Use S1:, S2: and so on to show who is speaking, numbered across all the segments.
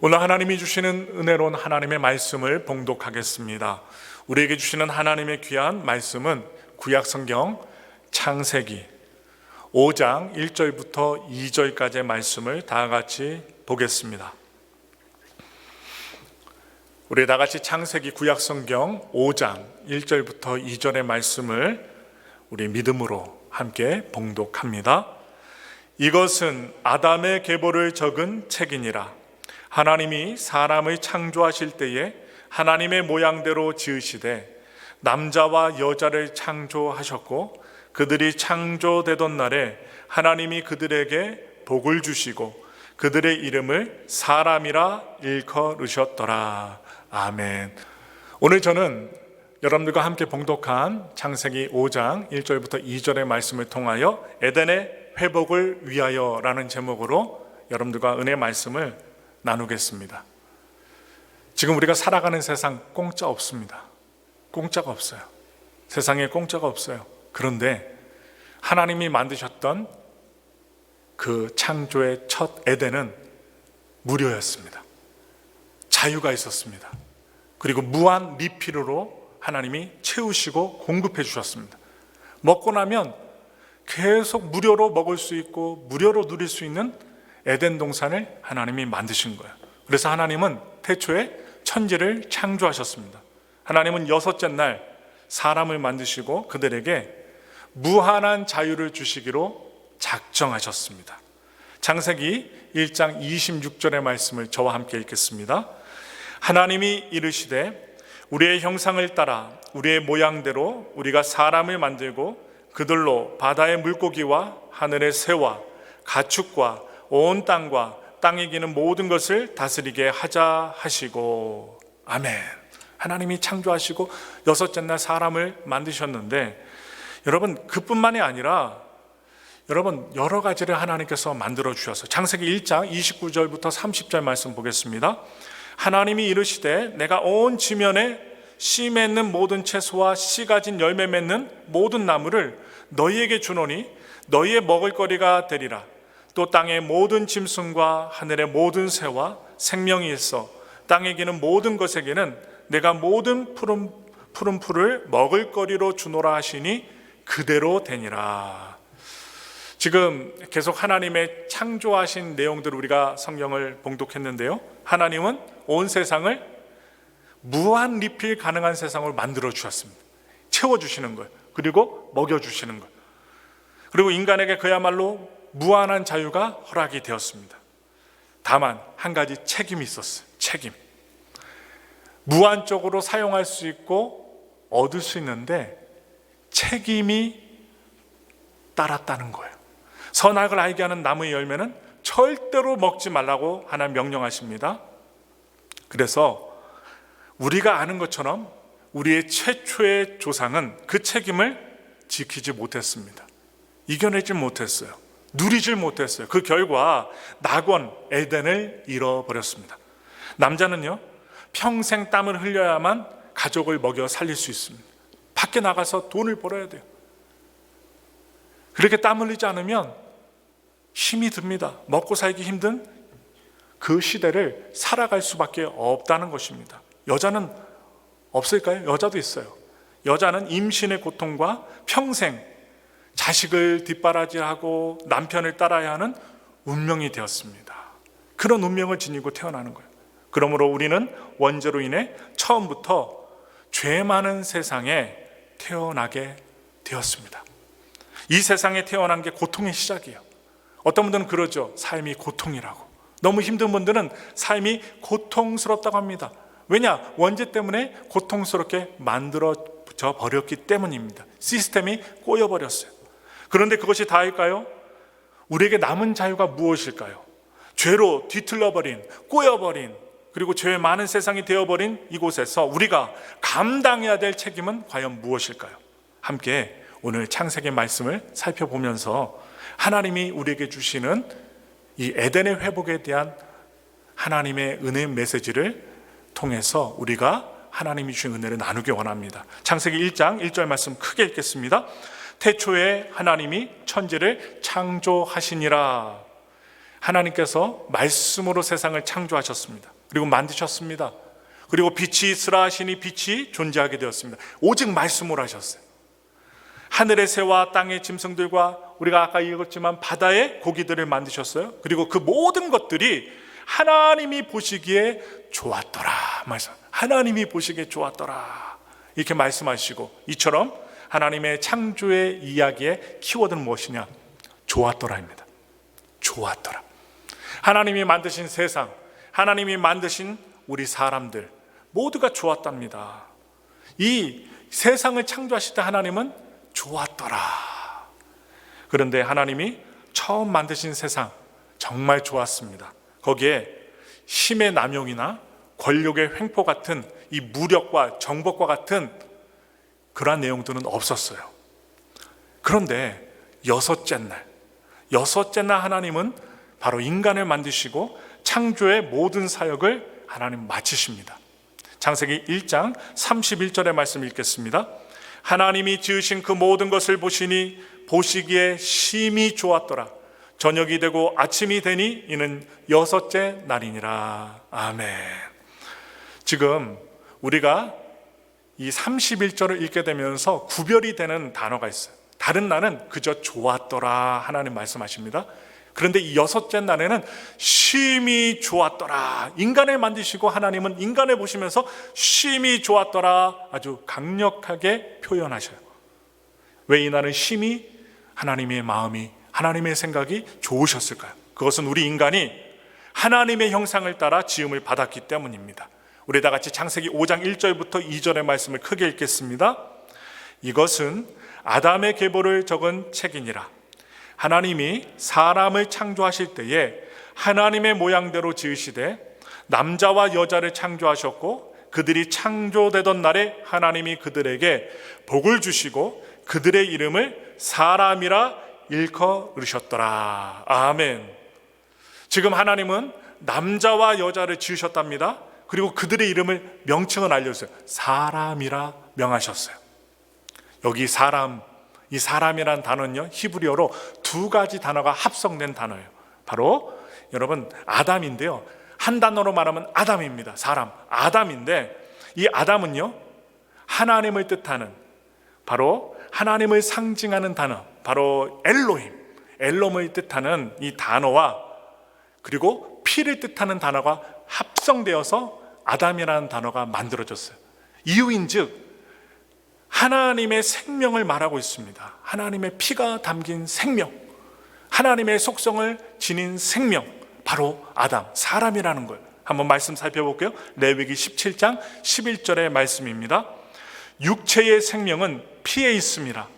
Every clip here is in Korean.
S1: 오늘 하나님이 주시는 은혜로운 하나님의 말씀을 봉독하겠습니다. 우리에게 주시는 하나님의 귀한 말씀은 구약성경 창세기 5장 1절부터 2절까지의 말씀을 다 같이 보겠습니다. 우리 다 같이 창세기 구약성경 5장 1절부터 2절의 말씀을 우리 믿음으로 함께 봉독합니다. 이것은 아담의 계보를 적은 책이니라. 하나님이 사람을 창조하실 때에 하나님의 모양대로 지으시되 남자와 여자를 창조하셨고 그들이 창조되던 날에 하나님이 그들에게 복을 주시고 그들의 이름을 사람이라 일컬으셨더라. 아멘. 오늘 저는 여러분들과 함께 봉독한 창세기 5장 1절부터 2절의 말씀을 통하여 에덴의 회복을 위하여라는 제목으로 여러분들과 은혜의 말씀을 나누겠습니다. 지금 우리가 살아가는 세상 공짜 없습니다. 공짜가 없어요. 세상에 공짜가 없어요. 그런데 하나님이 만드셨던 그 창조의 첫 에덴은 무료였습니다. 자유가 있었습니다. 그리고 무한 리필으로 하나님이 채우시고 공급해 주셨습니다. 먹고 나면 계속 무료로 먹을 수 있고 무료로 누릴 수 있는 에덴 동산을 하나님이 만드신 거예요. 그래서 하나님은 태초에 천지를 창조하셨습니다. 하나님은 여섯째 날 사람을 만드시고 그들에게 무한한 자유를 주시기로 작정하셨습니다. 창세기 1장 26절의 말씀을 저와 함께 읽겠습니다. 하나님이 이르시되 우리의 형상을 따라 우리의 모양대로 우리가 사람을 만들고 그들로 바다의 물고기와 하늘의 새와 가축과 온 땅과 땅에 기는 모든 것을 다스리게 하자 하시고. 아멘. 하나님이 창조하시고 여섯째 날 사람을 만드셨는데 여러분 그뿐만이 아니라 여러분 여러 가지를 하나님께서 만들어 주셔서 창세기 1장 29절부터 30절 말씀 보겠습니다. 하나님이 이르시되 내가 온 지면에 씨 맺는 모든 채소와 씨 가진 열매 맺는 모든 나무를 너희에게 주노니 너희의 먹을거리가 되리라. 또 땅의 모든 짐승과 하늘의 모든 새와 생명이 있어 땅에 기는 모든 것에게는 내가 모든 푸른 풀을 먹을거리로 주노라 하시니 그대로 되니라. 지금 계속 하나님의 창조하신 내용들을 우리가 성경을 봉독했는데요, 하나님은 온 세상을 무한 리필 가능한 세상을 만들어 주셨습니다. 채워주시는 거예요. 그리고 먹여주시는 거예요. 그리고 인간에게 그야말로 무한한 자유가 허락이 되었습니다. 다만 한 가지 책임이 있었어요. 책임. 무한적으로 사용할 수 있고 얻을 수 있는데 책임이 따랐다는 거예요. 선악을 알게 하는 나무의 열매는 절대로 먹지 말라고 하나님 명령하십니다. 그래서 우리가 아는 것처럼 우리의 최초의 조상은 그 책임을 지키지 못했습니다. 이겨내지 못했어요. 누리질 못했어요. 그 결과 낙원 에덴을 잃어버렸습니다. 남자는요 평생 땀을 흘려야만 가족을 먹여 살릴 수 있습니다. 밖에 나가서 돈을 벌어야 돼요. 그렇게 땀 흘리지 않으면 힘이 듭니다. 먹고 살기 힘든 그 시대를 살아갈 수밖에 없다는 것입니다. 여자는 없을까요? 여자도 있어요. 여자는 임신의 고통과 평생 자식을 뒷바라지하고 남편을 따라야 하는 운명이 되었습니다. 그런 운명을 지니고 태어나는 거예요. 그러므로 우리는 원죄로 인해 처음부터 죄 많은 세상에 태어나게 되었습니다. 이 세상에 태어난 게 고통의 시작이에요. 어떤 분들은 그러죠. 삶이 고통이라고. 너무 힘든 분들은 삶이 고통스럽다고 합니다. 왜냐? 원죄 때문에 고통스럽게 만들어져 버렸기 때문입니다. 시스템이 꼬여버렸어요. 그런데 그것이 다일까요? 우리에게 남은 자유가 무엇일까요? 죄로 뒤틀려버린, 꼬여버린, 그리고 죄 많은 세상이 되어버린 이곳에서 우리가 감당해야 될 책임은 과연 무엇일까요? 함께 오늘 창세기 말씀을 살펴보면서 하나님이 우리에게 주시는 이 에덴의 회복에 대한 하나님의 은혜의 메시지를 통해서 우리가 하나님이 주신 은혜를 나누기 원합니다. 창세기 1장 1절 말씀 크게 읽겠습니다. 태초에 하나님이 천지를 창조하시니라. 하나님께서 말씀으로 세상을 창조하셨습니다. 그리고 만드셨습니다. 그리고 빛이 있으라 하시니 빛이 존재하게 되었습니다. 오직 말씀으로 하셨어요. 하늘의 새와 땅의 짐승들과 우리가 아까 읽었지만 바다의 고기들을 만드셨어요. 그리고 그 모든 것들이 하나님이 보시기에 좋았더라. 하나님이 보시기에 좋았더라. 이렇게 말씀하시고, 이처럼 하나님의 창조의 이야기의 키워드는 무엇이냐? 좋았더라입니다. 좋았더라. 하나님이 만드신 세상, 하나님이 만드신 우리 사람들 모두가 좋았답니다. 이 세상을 창조하실 때 하나님은 좋았더라. 그런데 하나님이 처음 만드신 세상 정말 좋았습니다. 거기에 힘의 남용이나 권력의 횡포 같은 이 무력과 정복과 같은 그러한 내용들은 없었어요. 그런데 여섯째 날 하나님은 바로 인간을 만드시고 창조의 모든 사역을 하나님 마치십니다. 창세기 1장 31절의 말씀 읽겠습니다. 하나님이 지으신 그 모든 것을 보시니 보시기에 심히 좋았더라. 저녁이 되고 아침이 되니 이는 여섯째 날이니라. 아멘. 지금 우리가 이 31절을 읽게 되면서 구별이 되는 단어가 있어요. 다른 날은 그저 좋았더라 하나님 말씀하십니다. 그런데 이 여섯째 날에는 심히 좋았더라. 인간을 만드시고 하나님은 인간을 보시면서 심히 좋았더라 아주 강력하게 표현하셔요. 왜 이 날은 심히 하나님의 마음이, 하나님의 생각이 좋으셨을까요? 그것은 우리 인간이 하나님의 형상을 따라 지음을 받았기 때문입니다. 우리 다 같이 창세기 5장 1절부터 2절의 말씀을 크게 읽겠습니다. 이것은 아담의 계보를 적은 책이니라. 하나님이 사람을 창조하실 때에 하나님의 모양대로 지으시되 남자와 여자를 창조하셨고 그들이 창조되던 날에 하나님이 그들에게 복을 주시고 그들의 이름을 사람이라 일컬으셨더라. 아멘. 지금 하나님은 남자와 여자를 지으셨답니다. 그리고 그들의 이름을 명칭을 알려주세요. 사람이라 명하셨어요. 여기 사람, 이 사람이라는 단어는요, 히브리어로 두 가지 단어가 합성된 단어예요. 바로 여러분 아담인데요, 한 단어로 말하면 아담입니다. 사람, 아담인데 이 아담은요 하나님을 뜻하는, 바로 하나님을 상징하는 단어, 바로 엘롬을 뜻하는 이 단어와 그리고 피를 뜻하는 단어가 합성되어서 아담이라는 단어가 만들어졌어요. 이유인즉 하나님의 생명을 말하고 있습니다. 하나님의 피가 담긴 생명, 하나님의 속성을 지닌 생명, 바로 아담, 사람이라는 걸 한번 말씀 살펴볼게요. 레위기 17장 11절의 말씀입니다. 육체의 생명은 피에 있음이라.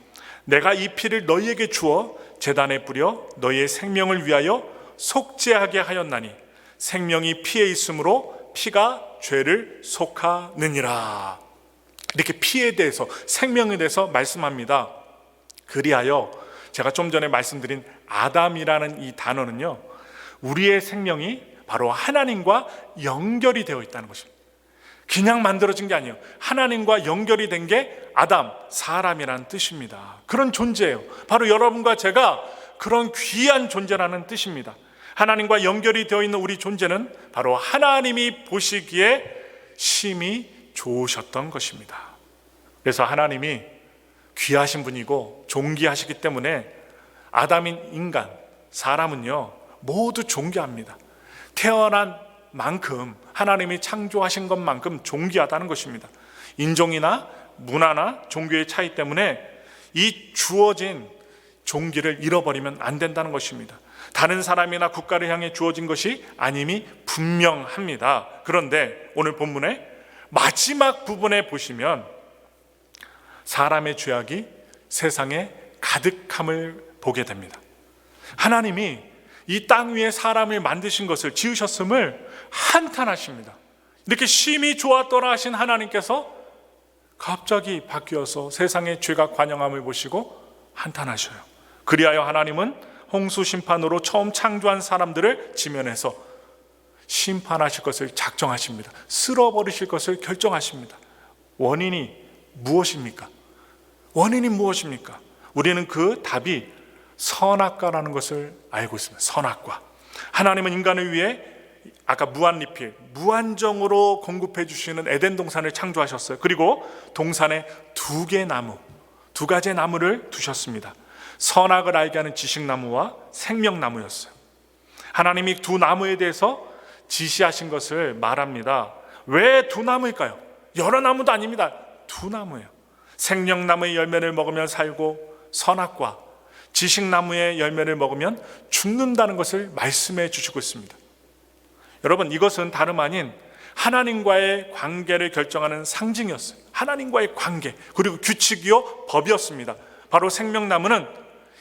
S1: 내가 이 피를 너희에게 주어 제단에 뿌려 너희의 생명을 위하여 속죄하게 하였나니 생명이 피에 있으므로 피가 죄를 속하느니라. 이렇게 피에 대해서, 생명에 대해서 말씀합니다. 그리하여 제가 좀 전에 말씀드린 아담이라는 이 단어는요, 우리의 생명이 바로 하나님과 연결이 되어 있다는 것입니다. 그냥 만들어진 게 아니에요. 하나님과 연결이 된 게 아담, 사람이라는 뜻입니다. 그런 존재예요. 바로 여러분과 제가 그런 귀한 존재라는 뜻입니다. 하나님과 연결이 되어 있는 우리 존재는 바로 하나님이 보시기에 심히 좋으셨던 것입니다. 그래서 하나님이 귀하신 분이고 존귀하시기 때문에 아담인 인간, 사람은요 모두 존귀합니다. 태어난 만큼, 하나님이 창조하신 것만큼 존귀하다는 것입니다. 인종이나 문화나 종교의 차이 때문에 이 주어진 존귀를 잃어버리면 안 된다는 것입니다. 다른 사람이나 국가를 향해 주어진 것이 아님이 분명합니다. 그런데 오늘 본문의 마지막 부분에 보시면 사람의 죄악이 세상에 가득함을 보게 됩니다. 하나님이 이 땅 위에 사람을 만드신 것을, 지으셨음을 한탄하십니다. 이렇게 심히 좋았더라 하신 하나님께서 갑자기 바뀌어서 세상의 죄가 관영함을 보시고 한탄하셔요. 그리하여 하나님은 홍수 심판으로 처음 창조한 사람들을 지면해서 심판하실 것을 작정하십니다. 쓸어버리실 것을 결정하십니다. 원인이 무엇입니까? 원인이 무엇입니까? 우리는 그 답이 선악과라는 것을 알고 있습니다. 선악과. 하나님은 인간을 위해 아까 무한리필, 무한정으로 공급해 주시는 에덴 동산을 창조하셨어요. 그리고 동산에 두 가지의 나무를 두셨습니다. 선악을 알게 하는 지식나무와 생명나무였어요. 하나님이 두 나무에 대해서 지시하신 것을 말합니다. 왜 두 나무일까요? 여러 나무도 아닙니다. 두 나무예요. 생명나무의 열매를 먹으면 살고 선악과 지식나무의 열매를 먹으면 죽는다는 것을 말씀해 주시고 있습니다. 여러분, 이것은 다름 아닌 하나님과의 관계를 결정하는 상징이었어요. 하나님과의 관계, 그리고 규칙이요 법이었습니다. 바로 생명나무는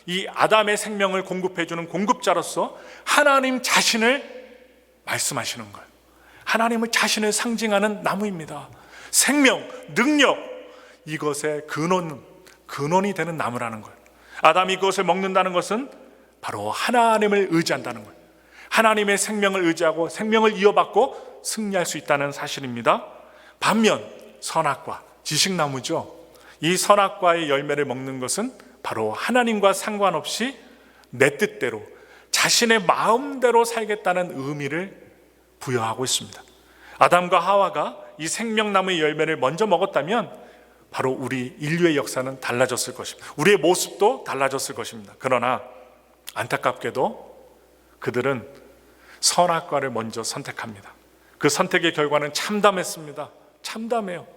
S1: 이 아담의 생명을 공급해 주는 공급자로서 하나님 자신을 말씀하시는 거예요. 하나님의 자신을 상징하는 나무입니다. 생명, 능력, 이것의 근원이 되는 나무라는 거예요. 아담이 그것을 먹는다는 것은 바로 하나님을 의지한다는 거예요. 하나님의 생명을 의지하고 생명을 이어받고 승리할 수 있다는 사실입니다. 반면 선악과, 지식나무죠. 이 선악과의 열매를 먹는 것은 바로 하나님과 상관없이 내 뜻대로, 자신의 마음대로 살겠다는 의미를 부여하고 있습니다. 아담과 하와가 이 생명나무의 열매를 먼저 먹었다면 바로 우리 인류의 역사는 달라졌을 것입니다. 우리의 모습도 달라졌을 것입니다. 그러나 안타깝게도 그들은 선악과를 먼저 선택합니다. 그 선택의 결과는 참담했습니다. 참담해요.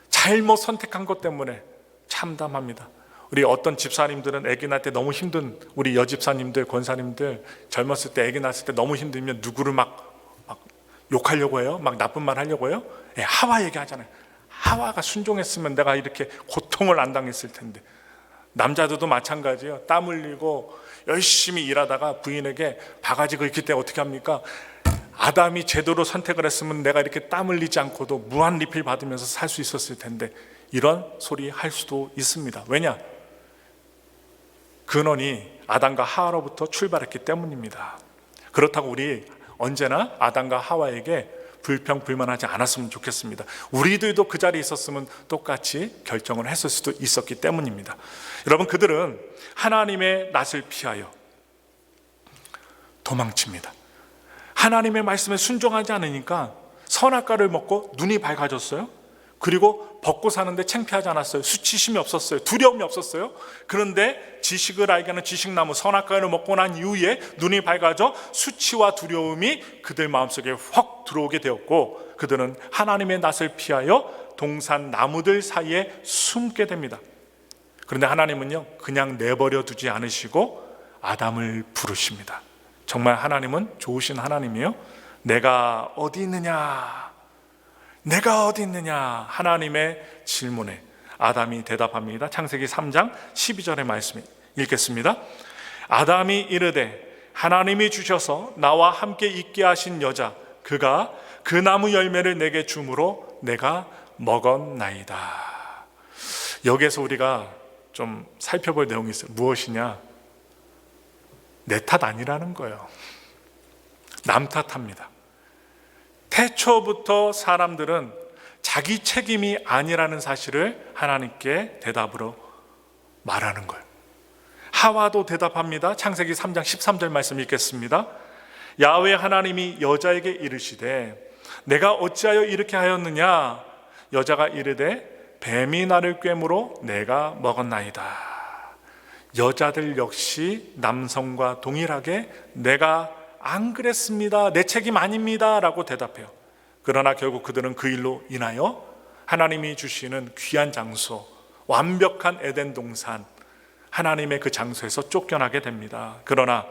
S1: 잘못 선택한 것 때문에 참담합니다. 우리 어떤 집사님들은 아기 낳을 때 너무 힘든, 우리 여집사님들, 권사님들 젊었을 때 아기 낳았을 때 너무 힘들면 누구를 막 욕하려고 해요? 막 나쁜 말 하려고 해요? 하와 얘기하잖아요. 하와가 순종했으면 내가 이렇게 고통을 안 당했을 텐데. 남자들도 마찬가지예요. 땀 흘리고 열심히 일하다가 부인에게 바가지가 있기 때문에 어떻게 합니까? 아담이 제대로 선택을 했으면 내가 이렇게 땀 흘리지 않고도 무한 리필 받으면서 살 수 있었을 텐데, 이런 소리 할 수도 있습니다. 왜냐? 근원이 아담과 하와로부터 출발했기 때문입니다. 그렇다고 우리 언제나 아담과 하와에게 불평불만하지 않았으면 좋겠습니다. 우리들도 그 자리에 있었으면 똑같이 결정을 했을 수도 있었기 때문입니다. 여러분, 그들은 하나님의 낯을 피하여 도망칩니다. 하나님의 말씀에 순종하지 않으니까 선악과를 먹고 눈이 밝아졌어요. 그리고 벗고 사는데 창피하지 않았어요. 수치심이 없었어요. 두려움이 없었어요. 그런데 지식을 알게 하는 지식나무 선악과를 먹고 난 이후에 눈이 밝아져 수치와 두려움이 그들 마음속에 확 들어오게 되었고, 그들은 하나님의 낯을 피하여 동산 나무들 사이에 숨게 됩니다. 그런데 하나님은요, 그냥 내버려 두지 않으시고 아담을 부르십니다. 정말 하나님은 좋으신 하나님이에요. 내가 어디 있느냐? 내가 어디 있느냐? 하나님의 질문에 아담이 대답합니다. 창세기 3장 12절의 말씀 읽겠습니다. 아담이 이르되 하나님이 주셔서 나와 함께 있게 하신 여자, 그가 그 나무 열매를 내게 주므로 내가 먹었나이다. 여기에서 우리가 좀 살펴볼 내용이 있어요. 무엇이냐? 내 탓 아니라는 거예요. 남 탓합니다. 태초부터 사람들은 자기 책임이 아니라는 사실을 하나님께 대답으로 말하는 거예요. 하와도 대답합니다. 창세기 3장 13절 말씀 읽겠습니다. 야훼 하나님이 여자에게 이르시되 내가 어찌하여 이렇게 하였느냐? 여자가 이르되 뱀이 나를 꿰므로 내가 먹었나이다. 여자들 역시 남성과 동일하게 내가 안 그랬습니다, 내 책임 아닙니다 라고 대답해요. 그러나 결국 그들은 그 일로 인하여 하나님이 주시는 귀한 장소, 완벽한 에덴 동산, 하나님의 그 장소에서 쫓겨나게 됩니다. 그러나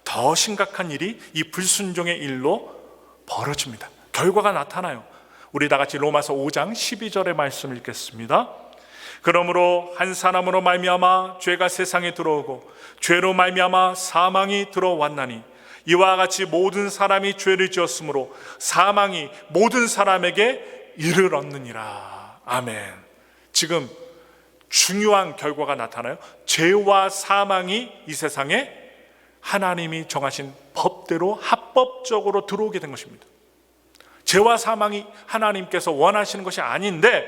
S1: 더 심각한 일이 이 불순종의 일로 벌어집니다. 결과가 나타나요. 우리 다 같이 로마서 5장 12절의 말씀 읽겠습니다. 그러므로 한 사람으로 말미암아 죄가 세상에 들어오고 죄로 말미암아 사망이 들어왔나니 이와 같이 모든 사람이 죄를 지었으므로 사망이 모든 사람에게 이르렀느니라. 아멘. 지금 중요한 결과가 나타나요. 죄와 사망이 이 세상에 하나님이 정하신 법대로 합법적으로 들어오게 된 것입니다. 죄와 사망이 하나님께서 원하시는 것이 아닌데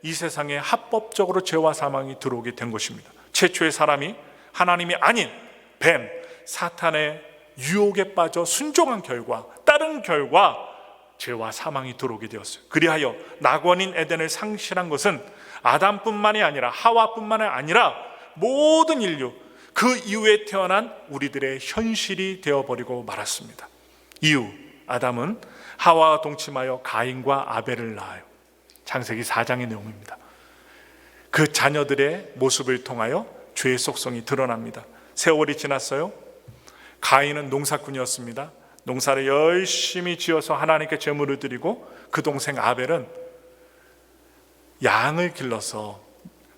S1: 이 세상에 합법적으로 죄와 사망이 들어오게 된 것입니다. 최초의 사람이 하나님이 아닌 뱀, 사탄의 유혹에 빠져 순종한 결과, 따른 결과 죄와 사망이 들어오게 되었어요. 그리하여 낙원인 에덴을 상실한 것은 아담뿐만이 아니라 하와뿐만이 아니라 모든 인류, 그 이후에 태어난 우리들의 현실이 되어버리고 말았습니다. 이후 아담은 하와와 동침하여 가인과 아벨을 낳아요. 창세기 4장의 내용입니다. 그 자녀들의 모습을 통하여 죄의 속성이 드러납니다. 세월이 지났어요. 가인은 농사꾼이었습니다. 농사를 열심히 지어서 하나님께 제물을 드리고, 그 동생 아벨은 양을 길러서,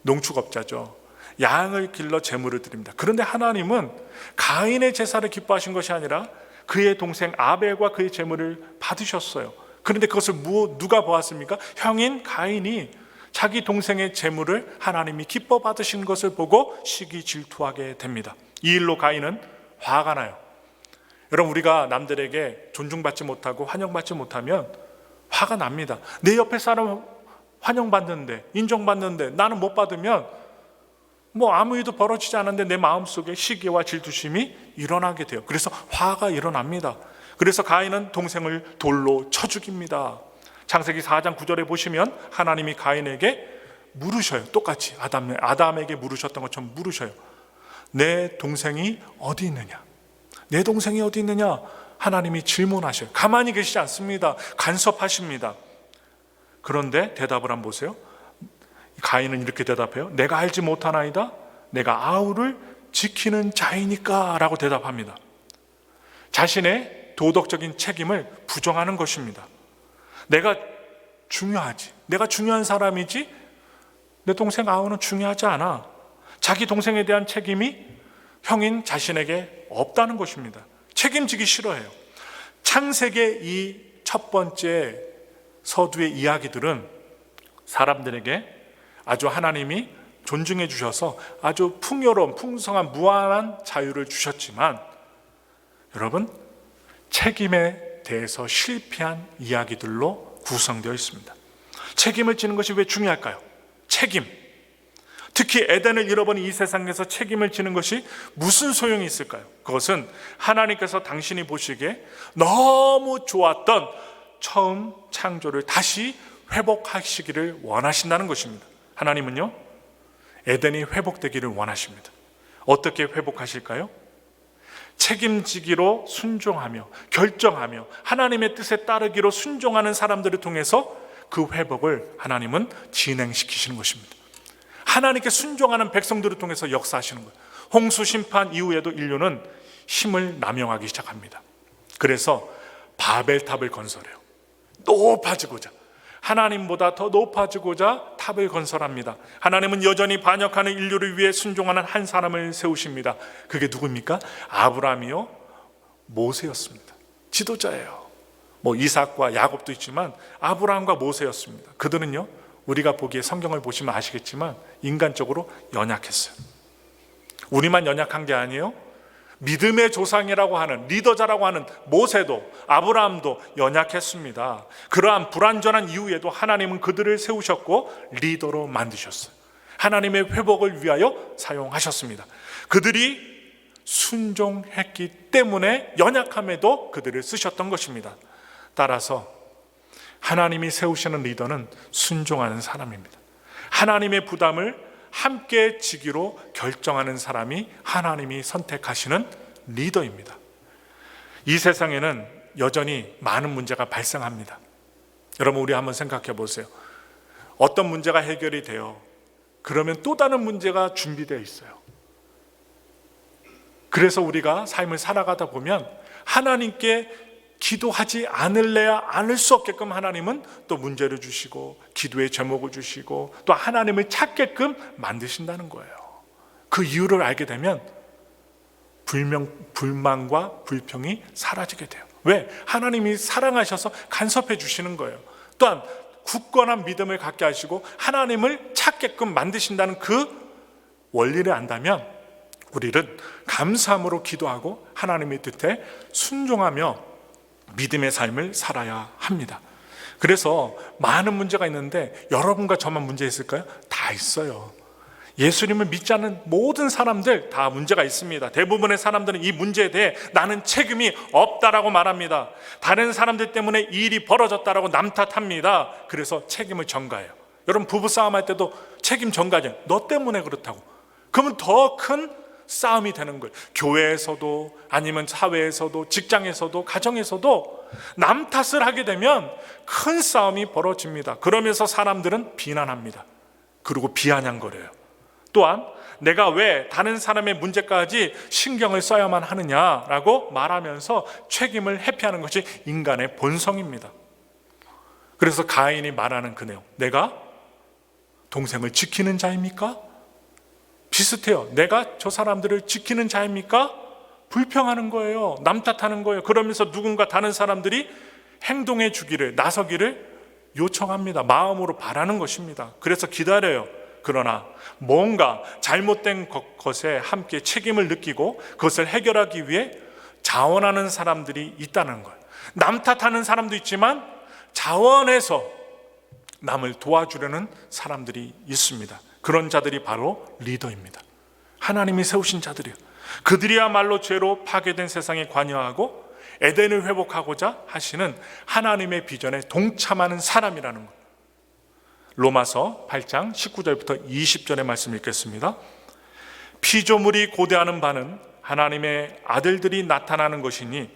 S1: 농축업자죠, 양을 길러 제물을 드립니다. 그런데 하나님은 가인의 제사를 기뻐하신 것이 아니라 그의 동생 아벨과 그의 제물을 받으셨어요. 그런데 그것을 누가 보았습니까? 형인 가인이 자기 동생의 제물을 하나님이 기뻐 받으신 것을 보고 시기 질투하게 됩니다. 이 일로 가인은 화가 나요. 여러분, 우리가 남들에게 존중받지 못하고 환영받지 못하면 화가 납니다. 내 옆에 사람 환영받는데, 인정받는데 나는 못 받으면 아무 일도 벌어지지 않았는데 내 마음속에 시기와 질투심이 일어나게 돼요. 그래서 화가 일어납니다. 그래서 가인은 동생을 돌로 쳐 죽입니다. 창세기 4장 9절에 보시면 하나님이 가인에게 물으셔요. 똑같이 아담에게 물으셨던 것처럼 물으셔요. 내 동생이 어디 있느냐? 내 동생이 어디 있느냐? 하나님이 질문하셔요. 가만히 계시지 않습니다. 간섭하십니다. 그런데 대답을 한번 보세요. 가인은 이렇게 대답해요. 내가 알지 못하나이다. 내가 아우를 지키는 자이니까 라고 대답합니다. 자신의 도덕적인 책임을 부정하는 것입니다. 내가 중요하지, 내가 중요한 사람이지 내 동생 아우는 중요하지 않아. 자기 동생에 대한 책임이 형인 자신에게 없다는 것입니다. 책임지기 싫어해요. 창세기의 이 첫 번째 서두의 이야기들은 사람들에게 아주 하나님이 존중해 주셔서 아주 풍요로운, 풍성한, 무한한 자유를 주셨지만, 여러분, 책임에 대해서 실패한 이야기들로 구성되어 있습니다. 책임을 지는 것이 왜 중요할까요? 책임. 특히 에덴을 잃어버린 이 세상에서 책임을 지는 것이 무슨 소용이 있을까요? 그것은 하나님께서 당신이 보시기에 너무 좋았던 처음 창조를 다시 회복하시기를 원하신다는 것입니다. 하나님은요, 에덴이 회복되기를 원하십니다. 어떻게 회복하실까요? 책임지기로 순종하며 결정하며 하나님의 뜻에 따르기로 순종하는 사람들을 통해서 그 회복을 하나님은 진행시키시는 것입니다. 하나님께 순종하는 백성들을 통해서 역사하시는 거예요. 홍수 심판 이후에도 인류는 힘을 남용하기 시작합니다. 그래서 바벨탑을 건설해요. 높아지고자, 하나님보다 더 높아지고자 탑을 건설합니다. 하나님은 여전히 반역하는 인류를 위해 순종하는 한 사람을 세우십니다. 그게 누구입니까? 아브라함이요, 모세였습니다. 지도자예요. 이삭과 야곱도 있지만 아브라함과 모세였습니다. 그들은요, 우리가 보기에 성경을 보시면 아시겠지만 인간적으로 연약했어요. 우리만 연약한 게 아니에요. 믿음의 조상이라고 하는, 리더자라고 하는 모세도, 아브라함도 연약했습니다. 그러한 불완전한 이후에도 하나님은 그들을 세우셨고 리더로 만드셨어요. 하나님의 회복을 위하여 사용하셨습니다. 그들이 순종했기 때문에 연약함에도 그들을 쓰셨던 것입니다. 따라서 하나님이 세우시는 리더는 순종하는 사람입니다. 하나님의 부담을 함께 지기로 결정하는 사람이 하나님이 선택하시는 리더입니다. 이 세상에는 여전히 많은 문제가 발생합니다. 여러분, 우리 한번 생각해 보세요. 어떤 문제가 해결이 돼요. 그러면 또 다른 문제가 준비되어 있어요. 그래서 우리가 삶을 살아가다 보면 하나님께 기도하지 않을래야 않을 수 없게끔 하나님은 또 문제를 주시고 기도의 제목을 주시고 또 하나님을 찾게끔 만드신다는 거예요. 그 이유를 알게 되면 불만과 불평이 사라지게 돼요. 왜? 하나님이 사랑하셔서 간섭해 주시는 거예요. 또한 굳건한 믿음을 갖게 하시고 하나님을 찾게끔 만드신다는 그 원리를 안다면 우리는 감사함으로 기도하고 하나님의 뜻에 순종하며 믿음의 삶을 살아야 합니다. 그래서 많은 문제가 있는데 여러분과 저만 문제 있을까요? 다 있어요. 예수님을 믿지 않는 모든 사람들 다 문제가 있습니다. 대부분의 사람들은 이 문제에 대해 나는 책임이 없다라고 말합니다. 다른 사람들 때문에 이 일이 벌어졌다라고 남탓합니다. 그래서 책임을 전가해요. 여러분, 부부싸움할 때도 책임 전가죠. 너 때문에 그렇다고. 그러면 더 큰 싸움이 되는 거예요. 교회에서도, 아니면 사회에서도, 직장에서도, 가정에서도 남 탓을 하게 되면 큰 싸움이 벌어집니다. 그러면서 사람들은 비난합니다. 그리고 비아냥거려요. 또한 내가 왜 다른 사람의 문제까지 신경을 써야만 하느냐라고 말하면서 책임을 회피하는 것이 인간의 본성입니다. 그래서 가인이 말하는 그 내용, 내가 동생을 지키는 자입니까? 비슷해요. 내가 저 사람들을 지키는 자입니까? 불평하는 거예요. 남 탓하는 거예요. 그러면서 누군가 다른 사람들이 행동해 주기를, 나서기를 요청합니다. 마음으로 바라는 것입니다. 그래서 기다려요. 그러나 뭔가 잘못된 것에 함께 책임을 느끼고 그것을 해결하기 위해 자원하는 사람들이 있다는 거예요. 남 탓하는 사람도 있지만 자원해서 남을 도와주려는 사람들이 있습니다. 그런 자들이 바로 리더입니다. 하나님이 세우신 자들이요. 그들이야말로 죄로 파괴된 세상에 관여하고 에덴을 회복하고자 하시는 하나님의 비전에 동참하는 사람이라는 것. 로마서 8장 19절부터 20절의 말씀 읽겠습니다. 피조물이 고대하는 바는 하나님의 아들들이 나타나는 것이니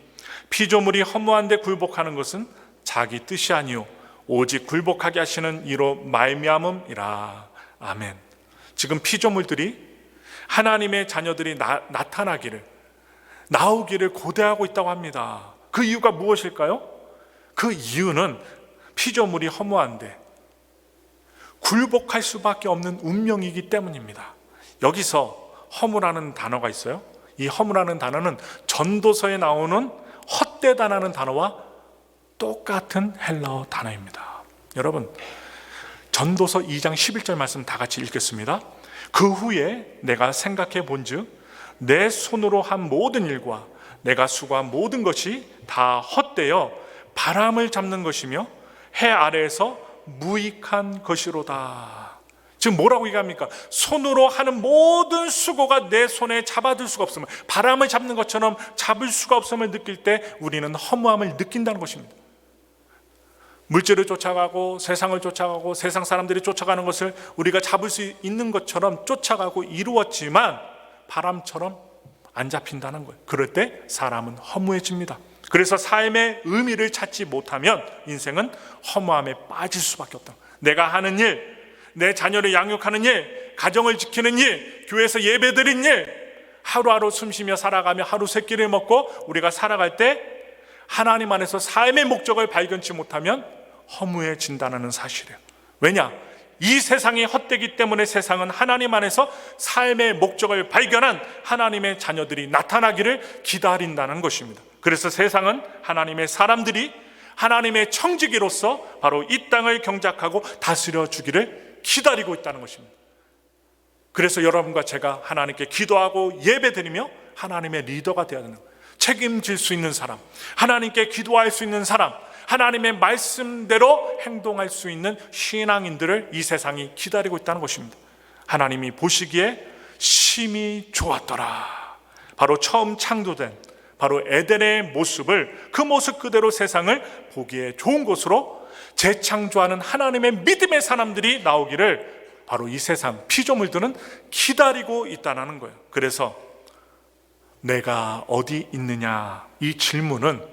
S1: 피조물이 허무한 데 굴복하는 것은 자기 뜻이 아니요 오직 굴복하게 하시는 이로 말미암음이라. 아멘. 지금 피조물들이 하나님의 자녀들이 나오기를 고대하고 있다고 합니다. 그 이유가 무엇일까요? 그 이유는 피조물이 허무한데 굴복할 수밖에 없는 운명이기 때문입니다. 여기서 허무라는 단어가 있어요. 이 허무라는 단어는 전도서에 나오는 헛되다라는 단어와 똑같은 헬라어 단어입니다. 여러분, 전도서 2장 11절 말씀 다 같이 읽겠습니다. 그 후에 내가 생각해 본즉 내 손으로 한 모든 일과 내가 수고한 모든 것이 다 헛되어 바람을 잡는 것이며 해 아래에서 무익한 것이로다. 지금 뭐라고 얘기합니까? 손으로 하는 모든 수고가 내 손에 잡아둘 수가 없음을, 바람을 잡는 것처럼 잡을 수가 없음을 느낄 때 우리는 허무함을 느낀다는 것입니다. 물질을 쫓아가고 세상을 쫓아가고 세상 사람들이 쫓아가는 것을 우리가 잡을 수 있는 것처럼 쫓아가고 이루었지만 바람처럼 안 잡힌다는 거예요. 그럴 때 사람은 허무해집니다. 그래서 삶의 의미를 찾지 못하면 인생은 허무함에 빠질 수밖에 없다. 내가 하는 일, 내 자녀를 양육하는 일, 가정을 지키는 일, 교회에서 예배드린 일, 하루하루 숨쉬며 살아가며 하루 세 끼를 먹고 우리가 살아갈 때 하나님 안에서 삶의 목적을 발견치 못하면 허무해진다는 사실이에요. 왜냐? 이 세상이 헛되기 때문에 세상은 하나님 안에서 삶의 목적을 발견한 하나님의 자녀들이 나타나기를 기다린다는 것입니다. 그래서 세상은 하나님의 사람들이 하나님의 청지기로서 바로 이 땅을 경작하고 다스려 주기를 기다리고 있다는 것입니다. 그래서 여러분과 제가 하나님께 기도하고 예배드리며 하나님의 리더가 되어야 되는 거예요. 책임질 수 있는 사람, 하나님께 기도할 수 있는 사람, 하나님의 말씀대로 행동할 수 있는 신앙인들을 이 세상이 기다리고 있다는 것입니다. 하나님이 보시기에 심히 좋았더라. 바로 처음 창조된 바로 에덴의 모습을, 그 모습 그대로 세상을 보기에 좋은 곳으로 재창조하는 하나님의 믿음의 사람들이 나오기를 바로 이 세상 피조물들은 기다리고 있다는 거예요. 그래서 내가 어디 있느냐, 이 질문은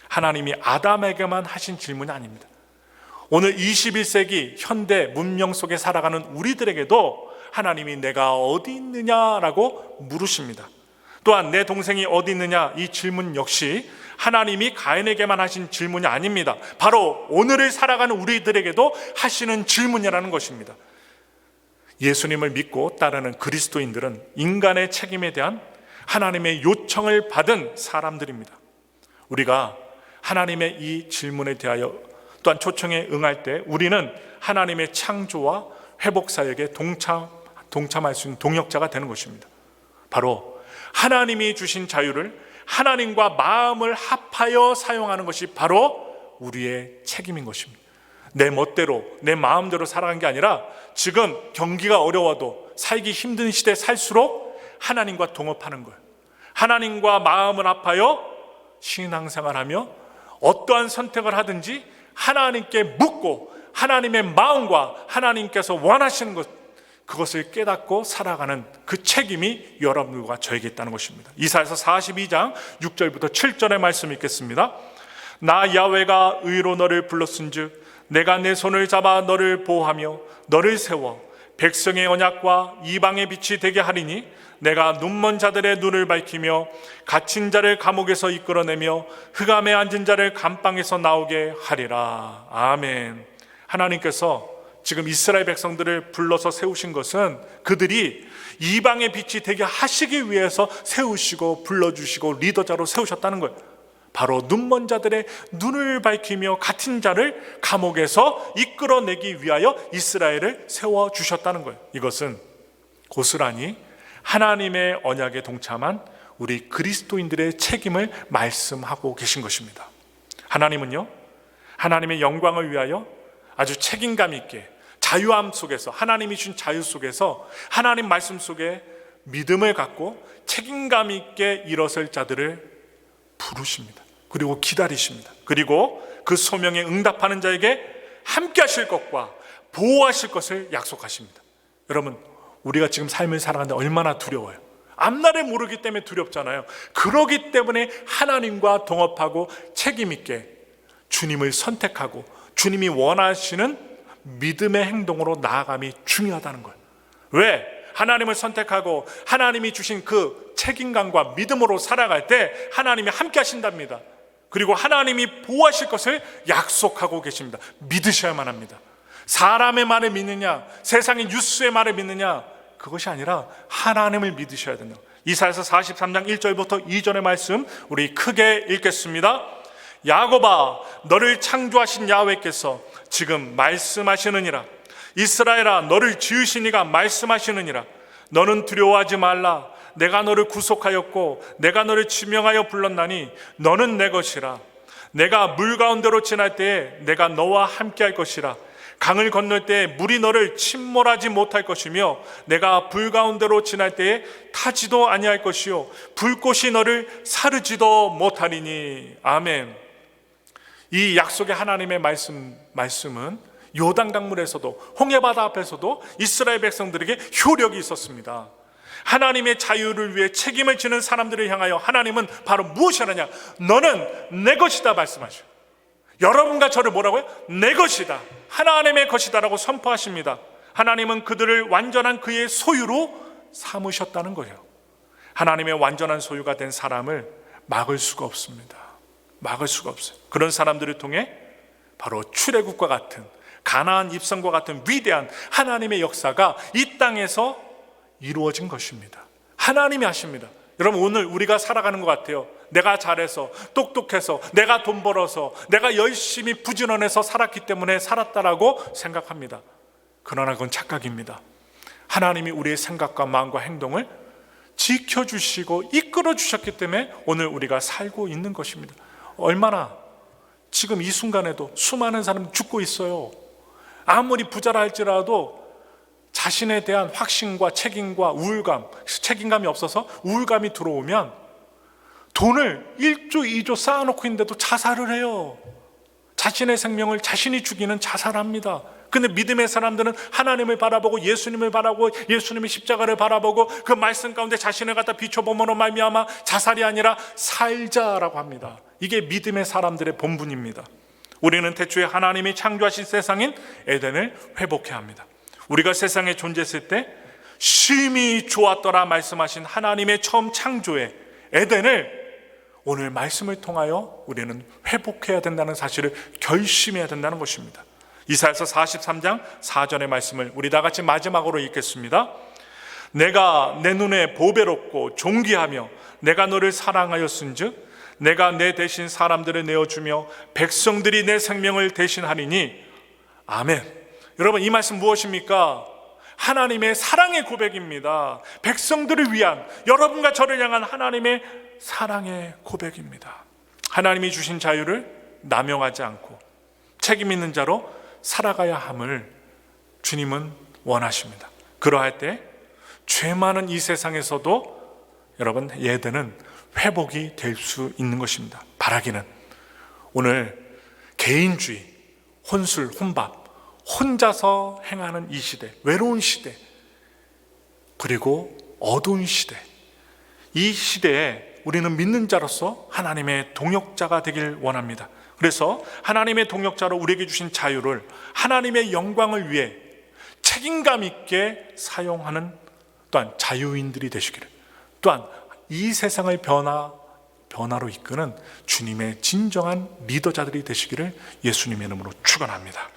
S1: 하나님이 아담에게만 하신 질문이 아닙니다. 오늘 21세기 현대 문명 속에 살아가는 우리들에게도 하나님이 내가 어디 있느냐라고 물으십니다. 또한 내 동생이 어디 있느냐, 이 질문 역시 하나님이 가인에게만 하신 질문이 아닙니다. 바로 오늘을 살아가는 우리들에게도 하시는 질문이라는 것입니다. 예수님을 믿고 따르는 그리스도인들은 인간의 책임에 대한 하나님의 요청을 받은 사람들입니다. 우리가 하나님의 이 질문에 대하여 또한 초청에 응할 때 우리는 하나님의 창조와 회복 사역에 동참할 수 있는 동역자가 되는 것입니다. 바로 하나님이 주신 자유를 하나님과 마음을 합하여 사용하는 것이 바로 우리의 책임인 것입니다. 내 멋대로 내 마음대로 살아가는 게 아니라 지금 경기가 어려워도 살기 힘든 시대 살수록 하나님과 동업하는 거예요. 하나님과 마음을 합하여 신앙생활하며 어떠한 선택을 하든지 하나님께 묻고 하나님의 마음과 하나님께서 원하시는 것, 그것을 깨닫고 살아가는 그 책임이 여러분과 저에게 있다는 것입니다. 이사야서 42장 6절부터 7절의 말씀 읽겠습니다. 나 야훼가 의로 너를 불렀은즉 내가 내 손을 잡아 너를 보호하며 너를 세워 백성의 언약과 이방의 빛이 되게 하리니 내가 눈먼 자들의 눈을 밝히며 갇힌 자를 감옥에서 이끌어내며 흑암에 앉은 자를 감방에서 나오게 하리라. 아멘. 하나님께서 지금 이스라엘 백성들을 불러서 세우신 것은 그들이 이방의 빛이 되게 하시기 위해서 세우시고 불러주시고 리더자로 세우셨다는 거예요. 바로 눈먼 자들의 눈을 밝히며 갇힌 자를 감옥에서 이끌어내기 위하여 이스라엘을 세워주셨다는 거예요. 이것은 고스란히 하나님의 언약에 동참한 우리 그리스도인들의 책임을 말씀하고 계신 것입니다. 하나님은요, 하나님의 영광을 위하여 아주 책임감 있게 자유함 속에서, 하나님이 준 자유 속에서 하나님 말씀 속에 믿음을 갖고 책임감 있게 일어설 자들을 부르십니다. 그리고 기다리십니다. 그리고 그 소명에 응답하는 자에게 함께 하실 것과 보호하실 것을 약속하십니다. 여러분, 우리가 지금 삶을 살아가는데 얼마나 두려워요. 앞날을 모르기 때문에 두렵잖아요. 그러기 때문에 하나님과 동업하고 책임 있게 주님을 선택하고 주님이 원하시는 믿음의 행동으로 나아감이 중요하다는 거예요. 왜? 하나님을 선택하고 하나님이 주신 그 책임감과 믿음으로 살아갈 때 하나님이 함께 하신답니다. 그리고 하나님이 보호하실 것을 약속하고 계십니다. 믿으셔야만 합니다. 사람의 말을 믿느냐, 세상의 뉴스의 말을 믿느냐, 그것이 아니라 하나님을 믿으셔야 된다. 이사야서 43장 1절부터 2절의 말씀 우리 크게 읽겠습니다. 야곱아, 너를 창조하신 야훼께서 지금 말씀하시느니라. 이스라엘아, 너를 지으신 이가 말씀하시느니라. 너는 두려워하지 말라. 내가 너를 구속하였고 내가 너를 지명하여 불렀나니 너는 내 것이라. 내가 물 가운데로 지날 때에 내가 너와 함께 할 것이라. 강을 건널 때에 물이 너를 침몰하지 못할 것이며 내가 불 가운데로 지날 때에 타지도 아니할 것이요 불꽃이 너를 사르지도 못하리니. 아멘. 이 약속의 하나님의 말씀은 요단 강물에서도 홍해바다 앞에서도 이스라엘 백성들에게 효력이 있었습니다. 하나님의 자유를 위해 책임을 지는 사람들을 향하여 하나님은 바로 무엇이 하느냐, 너는 내 것이다 말씀하셔. 여러분과 저를 뭐라고요? 내 것이다, 하나님의 것이다라고 선포하십니다. 하나님은 그들을 완전한 그의 소유로 삼으셨다는 거예요. 하나님의 완전한 소유가 된 사람을 막을 수가 없습니다. 막을 수가 없어요. 그런 사람들을 통해 바로 출애굽과 같은, 가나안 입성과 같은 위대한 하나님의 역사가 이 땅에서 이루어진 것입니다. 하나님이 하십니다. 여러분, 오늘 우리가 살아가는 것 같아요. 내가 잘해서, 똑똑해서, 내가 돈 벌어서, 내가 열심히 부지런해서 살았기 때문에 살았다라고 생각합니다. 그러나 그건 착각입니다. 하나님이 우리의 생각과 마음과 행동을 지켜주시고 이끌어 주셨기 때문에 오늘 우리가 살고 있는 것입니다. 얼마나 지금 이 순간에도 수많은 사람이 죽고 있어요. 아무리 부자라 할지라도 자신에 대한 확신과 책임과 우울감, 책임감이 없어서 우울감이 들어오면 돈을 1조 2조 쌓아놓고 있는데도 자살을 해요. 자신의 생명을 자신이 죽이는 자살합니다. 근데 믿음의 사람들은 하나님을 바라보고 예수님을 바라보고 예수님의 십자가를 바라보고 그 말씀 가운데 자신을 갖다 비춰보므로 말미암아 자살이 아니라 살자라고 합니다. 이게 믿음의 사람들의 본분입니다. 우리는 태초에 하나님이 창조하신 세상인 에덴을 회복해야 합니다. 우리가 세상에 존재했을 때 심히 좋았더라 말씀하신 하나님의 처음 창조의 에덴을 오늘 말씀을 통하여 우리는 회복해야 된다는 사실을 결심해야 된다는 것입니다. 이사야서 43장 4절의 말씀을 우리 다 같이 마지막으로 읽겠습니다. 내가 내 눈에 보배롭고 존귀하며 내가 너를 사랑하였은즉 내가 내 대신 사람들을 내어주며 백성들이 내 생명을 대신하리니. 아멘. 여러분, 이 말씀 무엇입니까? 하나님의 사랑의 고백입니다. 백성들을 위한, 여러분과 저를 향한 하나님의 사랑의 고백입니다. 하나님이 주신 자유를 남용하지 않고 책임 있는 자로 살아가야 함을 주님은 원하십니다. 그러할 때 죄 많은 이 세상에서도 여러분 얘들은 회복이 될 수 있는 것입니다. 바라기는 오늘 개인주의, 혼술, 혼밥, 혼자서 행하는 이 시대, 외로운 시대, 그리고 어두운 시대, 이 시대에 우리는 믿는 자로서 하나님의 동역자가 되길 원합니다. 그래서 하나님의 동역자로 우리에게 주신 자유를 하나님의 영광을 위해 책임감 있게 사용하는 또한 자유인들이 되시기를, 또한 이 세상을 변화로 이끄는 주님의 진정한 리더자들이 되시기를 예수님의 이름으로 축원합니다.